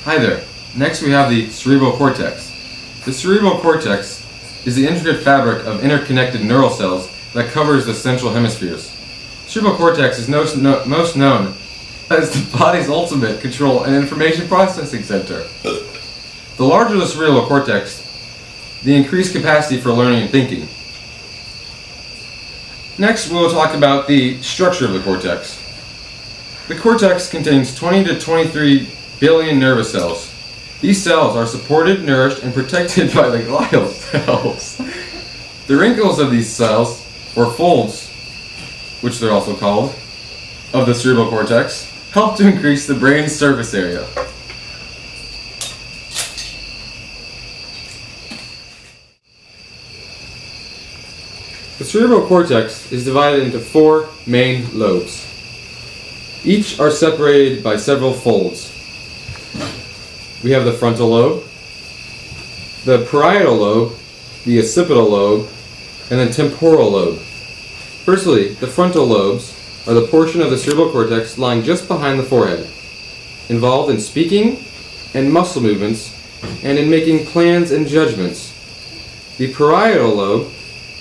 Hi there. Next we have the cerebral cortex. The cerebral cortex is the intricate fabric of interconnected neural cells that covers the central hemispheres. Cerebral cortex is most known as the body's ultimate control and information processing center. The larger the cerebral cortex, the increased capacity for learning and thinking. Next, we'll talk about the structure of the cortex. The cortex contains 20 to 23 billion nervous cells. These cells are supported, nourished, and protected by the glial cells. The wrinkles of these cells, or folds, which they're also called, of the cerebral cortex, help to increase the brain's surface area. The cerebral cortex is divided into 4 main lobes. Each are separated by several folds. We have the frontal lobe, the parietal lobe, the occipital lobe, and the temporal lobe. Firstly, the frontal lobes are the portion of the cerebral cortex lying just behind the forehead, involved in speaking and muscle movements, and in making plans and judgments. The parietal lobe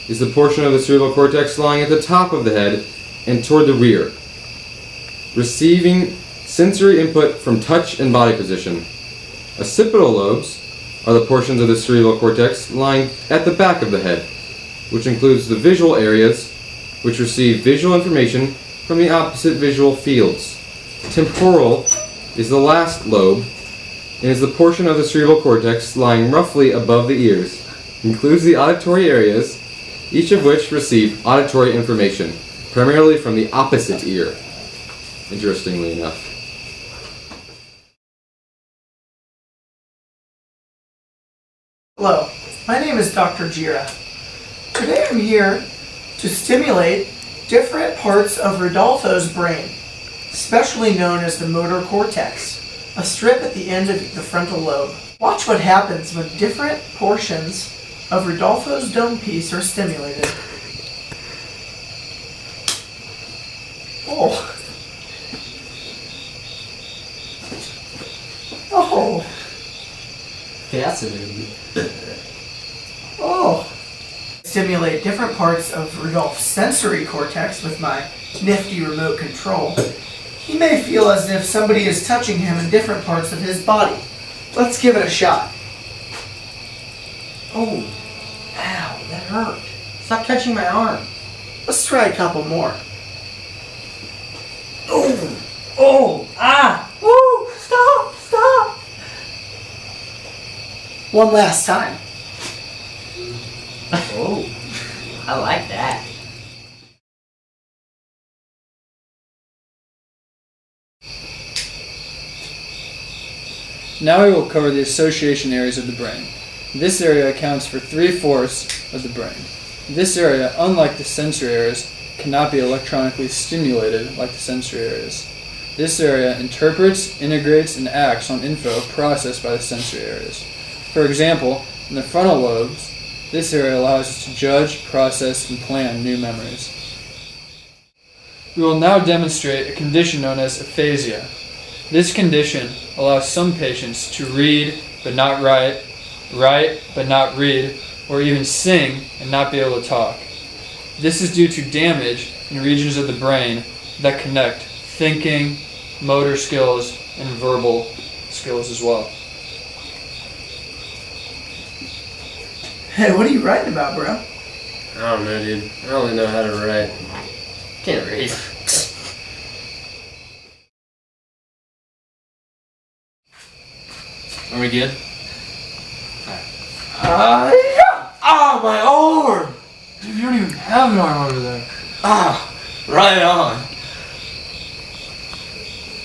is the portion of the cerebral cortex lying at the top of the head and toward the rear, receiving sensory input from touch and body position. Occipital lobes are the portions of the cerebral cortex lying at the back of the head, which includes the visual areas, which receive visual information from the opposite visual fields. Temporal is the last lobe and is the portion of the cerebral cortex lying roughly above the ears. It includes the auditory areas, each of which receive auditory information, primarily from the opposite ear, interestingly enough. Hello, my name is Dr. Jira. Today I'm here to stimulate different parts of Rodolfo's brain, especially known as the motor cortex, a strip at the end of the frontal lobe. Watch what happens when different portions of Rodolfo's dome piece are stimulated. Oh. Oh. Fascinating. Oh. Stimulate different parts of Rodolfo's sensory cortex with my nifty remote control. He may feel as if somebody is touching him in different parts of his body. Let's give it a shot. Oh, ow, that hurt. Stop touching my arm. Let's try a couple more. Oh, oh, ah, woo, stop, stop. One last time. Oh, I like that. Now we will cover the association areas of the brain. This area accounts for 3/4 of the brain. This area, unlike the sensory areas, cannot be electronically stimulated like the sensory areas. This area interprets, integrates, and acts on info processed by the sensory areas. For example, in the frontal lobes, this area allows us to judge, process, and plan new memories. We will now demonstrate a condition known as aphasia. This condition allows some patients to read but not write, write but not read, or even sing and not be able to talk. This is due to damage in regions of the brain that connect thinking, motor skills, and verbal skills as well. Hey, what are you writing about, bro? I don't know, dude. I only know how to write. Can't read. Are we good? Oh, my arm! Dude, you don't even have an arm over there. Ah, right on.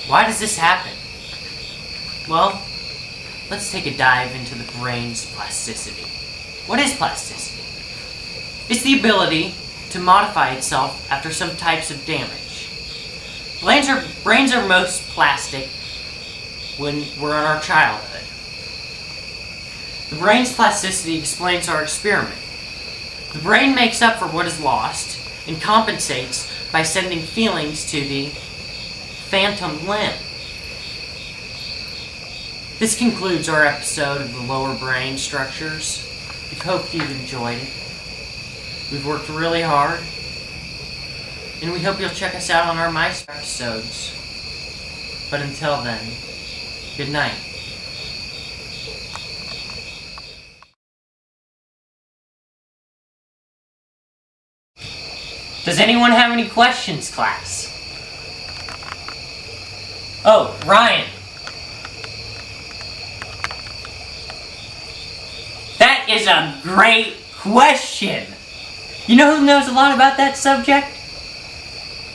Why does this happen? Well, let's take a dive into the brain's plasticity. What is plasticity? It's the ability to modify itself after some types of damage. Brains are most plastic when we're in our childhood. The brain's plasticity explains our experiment. The brain makes up for what is lost and compensates by sending feelings to the phantom limb. This concludes our episode of the lower brain structures. We hope you've enjoyed it. We've worked really hard, and we hope you'll check us out on our MySpace episodes. But until then, good night. Does anyone have any questions, class? Oh, Ryan. That is a great question. You know who knows a lot about that subject?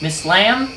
Miss Lamb?